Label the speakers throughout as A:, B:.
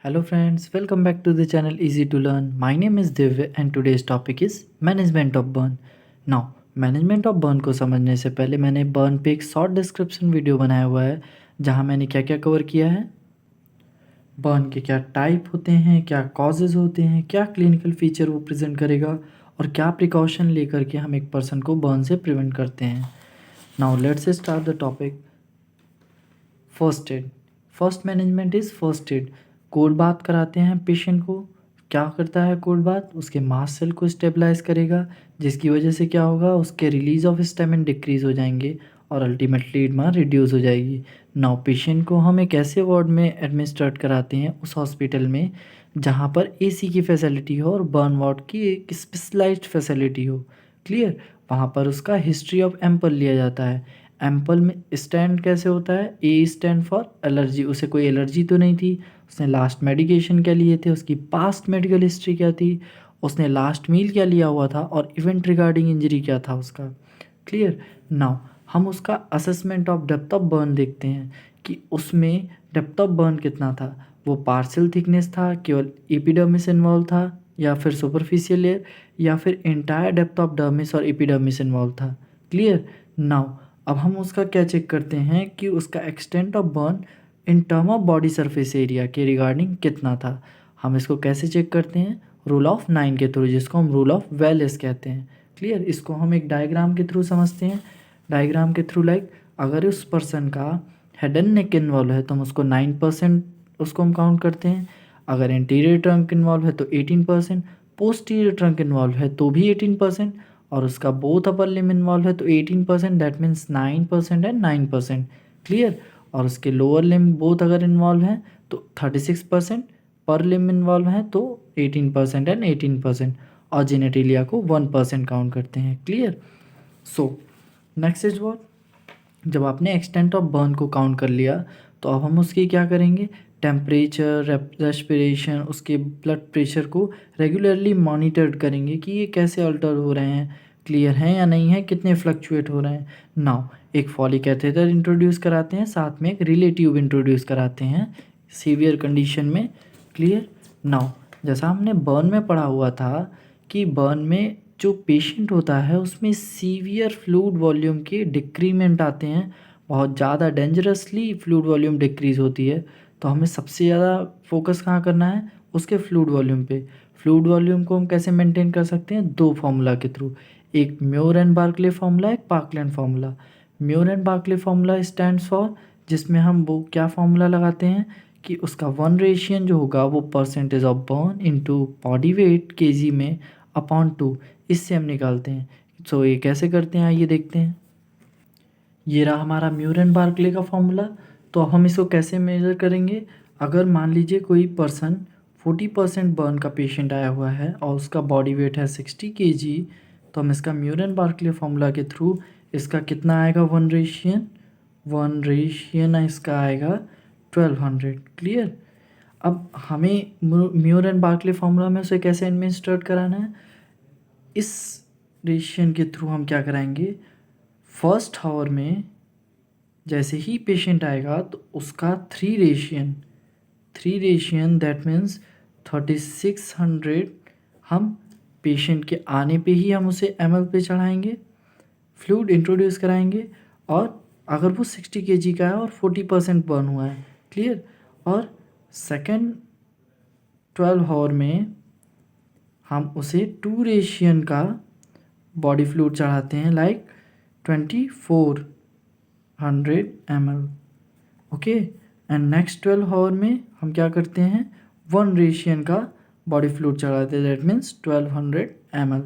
A: Hello friends, welcome back to the channel Easy to Learn. My name is Divya and today's topic is Management of Burn. Now, Management of Burn को समझने से पहले मैंने burn पे एक short description video बनाया हुआ है जहाँ मैंने क्या क्या कवर किया है, बर्न के क्या टाइप होते हैं, क्या कॉजेज़ होते हैं, क्या क्लिनिकल फीचर वो प्रेजेंट करेगा और क्या प्रिकॉशन लेकर के हम एक पर्सन को बर्न से प्रिवेंट करते हैं. Now let's start the topic. First aid. First management is first aid. Cold bath कराते हैं पेशेंट को. क्या करता है कोल्ड बाथ? उसके मास्ट सेल को स्टेबलाइज करेगा, जिसकी वजह से क्या होगा, उसके रिलीज ऑफ हिस्टामिन डिक्रीज हो जाएंगे और अल्टीमेटली इडमा रिड्यूस हो जाएगी. नाउ पेशेंट को हम एक ऐसे वार्ड में एडमिनिस्ट्रेट कराते हैं उस हॉस्पिटल में जहाँ पर एसी की फैसिलिटी हो और बर्न वार्ड की एक स्पेशलाइज्ड फैसिलिटी हो. क्लियर. वहाँ पर उसका हिस्ट्री ऑफ एम्पल लिया जाता है. एम्पल में स्टैंड कैसे होता है? ए स्टैंड फॉर एलर्जी. उसे कोई एलर्जी तो नहीं थी, उसने लास्ट मेडिकेशन क्या लिए थे, उसकी पास्ट मेडिकल हिस्ट्री क्या थी, उसने लास्ट मील क्या लिया हुआ था और इवेंट रिगार्डिंग इंजरी क्या था उसका. क्लियर. नाउ हम उसका assessment of depth of burn देखते हैं कि उसमें डेप्थ ऑफ बर्न कितना था. वो पार्शियल थिकनेस था, केवल एपिडर्मिस इन्वॉल्व था, या फिर सुपरफिशियल लेयर, या फिर एंटायर डेप्थ ऑफ डर्मिस और एपिडर्मिस इन्वॉल्व था. क्लियर. नाउ अब हम उसका क्या चेक करते हैं कि उसका extent of burn in term of body surface area के रिगार्डिंग कितना था. हम इसको कैसे चेक करते हैं? रूल ऑफ 9 के थ्रू, जिसको हम रूल ऑफ वेलेस कहते हैं. क्लियर. इसको हम एक डायग्राम के थ्रू समझते हैं. डायग्राम के थ्रू लाइक अगर उस पर्सन का हेड एंड नेक इन्वॉल्व है तो हम उसको 9% उसको हम काउंट करते हैं. अगर एंटीरियर ट्रंक इन्वॉल्व है तो 18%, पोस्टीरियर ट्रंक इन्वॉल्व है तो भी 18%, और उसका बोथ अपर लिम इन्वॉल्व है तो 18%. That means 9% and 9%. क्लियर. और उसके लोअर लिम बोथ अगर इन्वॉल्व हैं तो 36%, पर लिम इन्वॉल्व हैं तो 18% एंड 18%, और जेनेटिलिया को 1% काउंट करते हैं. Clear. So next is what, जब आपने एक्सटेंट ऑफ बर्न को काउंट कर लिया तो अब हम उसकी क्या करेंगे, टेम्परेचर, रेस्पिरेशन, उसके ब्लड प्रेशर को रेगुलरली मॉनिटर करेंगे कि ये कैसे अल्टर हो रहे हैं, क्लियर हैं या नहीं है, कितने फ्लक्चुएट हो रहे हैं. नाउ एक फॉलिक कैथेटर इंट्रोड्यूस कराते हैं, साथ में एक रिले ट्यूब इंट्रोड्यूस कराते हैं सीवियर कंडीशन में. क्लियर. नाउ जैसा हमने बर्न में पढ़ा हुआ था कि बर्न में जो पेशेंट होता है उसमें सीवियर फ्लूइड वॉल्यूम के डिक्रीमेंट आते हैं, बहुत ज़्यादा डेंजरसली फ्लूइड वॉल्यूम डिक्रीज़ होती है. तो हमें सबसे ज़्यादा फोकस कहाँ करना है? उसके फ्लूइड वॉल्यूम पे. फ्लूइड वॉल्यूम को हम कैसे मेंटेन कर सकते हैं? दो फार्मूला के थ्रू. एक म्योर एंड बार्कले फार्मूला, एक Parkland formula. Muir and Barclay formula stands for, जिसमें हम वो क्या फार्मूला लगाते हैं कि उसका वन रेशियन जो होगा वो percentage of burn into body weight KG में अपॉन 2, इससे हम निकालते हैं. सो ये कैसे करते हैं आइए देखते हैं. ये रहा हमारा म्यूर एंड बार्कले का फॉर्मूला. तो अब हम इसको कैसे मेजर करेंगे? अगर मान लीजिए कोई पर्सन 40% बर्न का पेशेंट आया हुआ है और उसका बॉडी वेट है 60 kg, तो हम इसका म्यूर एंड बार्कले फॉर्मूला के थ्रू इसका कितना आएगा, वन रेशियन इसका आएगा 1200. क्लियर. अब हमें म्यूर एंड बार्कले फार्मूला में उसे कैसे एडमिनिस्ट्रेट कराना है? इस रेशियन के थ्रू हम क्या कराएंगे, फर्स्ट आवर में जैसे ही पेशेंट आएगा तो उसका थ्री रेशियन दैट मीन्स 3600 हम पेशेंट के आने पे ही हम उसे ml पे चढ़ाएंगे, फ्लूइड इंट्रोड्यूस कराएंगे, और अगर वो 60 kg का है और 40% बर्न हुआ है. क्लियर. और सेकेंड 12 आवर में हम उसे 2 रेशियन का बॉडी फ्लूइड चढ़ाते हैं like 2400 ml. Okay. And next 12 hour में हम क्या करते हैं, 1 रेशियन का बॉडी फ्लूइड चढ़ाते हैं, दैट मीन्स 1200 ml.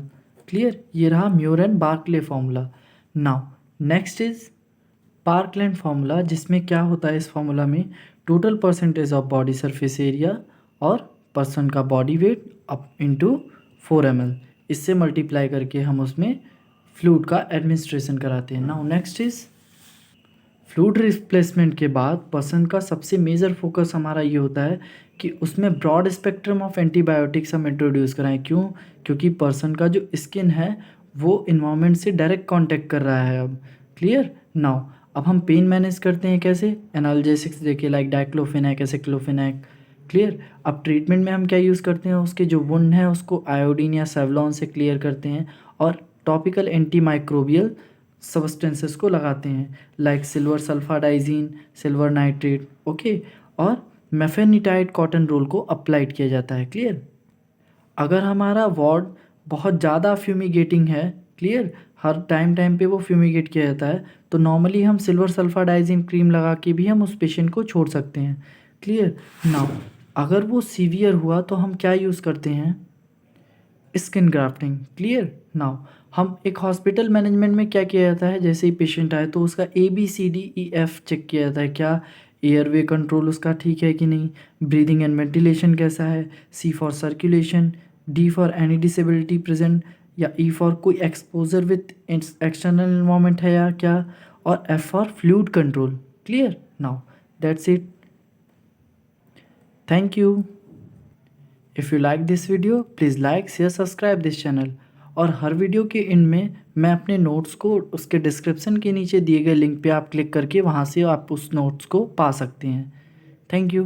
A: क्लियर. ये रहा Muir and Barclay formula. Now next is Parkland formula, जिसमें क्या होता है, इस फार्मूला में total percentage of body surface area और पर्सन का body weight up into 4 ml, इससे मल्टीप्लाई करके हम उसमें फ्लूइड का एडमिनिस्ट्रेशन कराते हैं. Now next is fluid replacement के बाद पर्सन का सबसे मेजर फोकस हमारा ये होता है कि उसमें ब्रॉड स्पेक्ट्रम ऑफ एंटीबायोटिक्स हम इंट्रोड्यूस कराएं. क्यों? क्योंकि पर्सन का जो स्किन है वो इन्वायरमेंट से डायरेक्ट कांटेक्ट कर रहा है अब. क्लियर. नाउ अब हम पेन मैनेज करते हैं कैसे? एनाल्जेसिक्स देखिए लाइक डाइक्लोफेनेक, एसिक्लोफेनेक, क्लियर। अब ट्रीटमेंट में हम क्या यूज़ करते हैं, उसके जो वुंड है उसको आयोडीन या सेवलॉन से क्लियर करते हैं और टॉपिकल एंटी माइक्रोबियल सब्सटेंसेस को लगाते हैं like silver sulfadiazine, silver nitrate, okay. और मेफेनिटाइड कॉटन रोल को अप्लाइड किया जाता है, क्लियर। अगर हमारा वार्ड बहुत ज़्यादा फ्यूमिगेटिंग है, क्लियर, हर टाइम पे वो फ्यूमिगेट किया जाता है, तो नॉर्मली हम सिल्वर सल्फाडाइजिन क्रीम लगा के भी हम उस पेशेंट को छोड़ सकते हैं, क्लियर। नाउ अगर वो सीवियर हुआ तो हम क्या यूज़ करते हैं, स्किन ग्राफ्टिंग, क्लियर। नाउ हम एक हॉस्पिटल मैनेजमेंट में क्या किया जाता है, जैसे ही पेशेंट आए तो उसका ABCDEF चेक किया जाता है, क्या एयरवे कंट्रोल उसका ठीक है कि नहीं, ब्रीदिंग एंड वेंटिलेशन कैसा है, C for circulation, D for any disability present, या E फॉर कोई एक्सपोजर विथ एक्सटर्नल इन्वायरमेंट है या क्या, और F for fluid control, clear. Now that's it, thank you. If you like this video please like share subscribe this channel. और हर video के and में मैं अपने नोट्स को उसके डिस्क्रिप्शन के नीचे दिए गए लिंक पे आप क्लिक करके वहाँ से आप उस नोट्स को पा सकते हैं। Thank you.